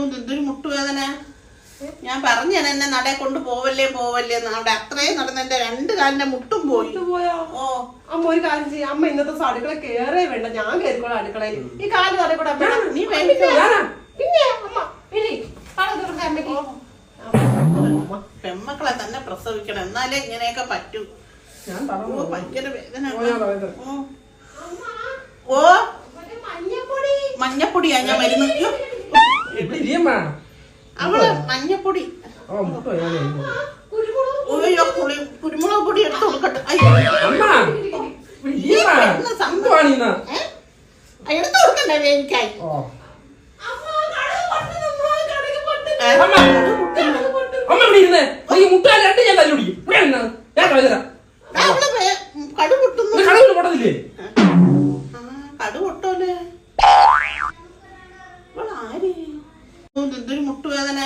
എന്തൊരു മുട്ടുവേദന. ഞാൻ പറഞ്ഞു എന്നെ നടയെ കൊണ്ട് പോവല്ലേ അവിടെ അത്രയും നടന്ന് എന്റെ 2 കാലിന്റെ മുട്ടും പോയി. ഓ അമ്മ ഒരു കാര്യം ചെയ്യും. അമ്മ ഇന്നത്തെ അടുക്കള കേറേ വേണ്ട, ഞാൻ കേറിക്കോളാം അടുക്കളയിൽ. ഈ കാല് നട കൂടെ നീ പിന്നെ അമ്മ അമ്മയ്ക്ക് പെമ്മക്കളെ തന്നെ പ്രസവിക്കണം, എന്നാലേ ഇങ്ങനെയൊക്കെ പറ്റൂ. ഭയങ്കര വേദന. ഓ മഞ്ഞപ്പൊടിയാ ഞാൻ മരുന്ന്. അവള് മഞ്ഞപ്പൊടി കുരുമുളക് പൊടി എടുത്ത് കൊടുക്കട്ടെ. എടുത്ത് കൊടുക്കണ്ടേ വേവിക്കായി. കടു പൊട്ടോലേ. എന്തൊരു മുട്ടുവേദന.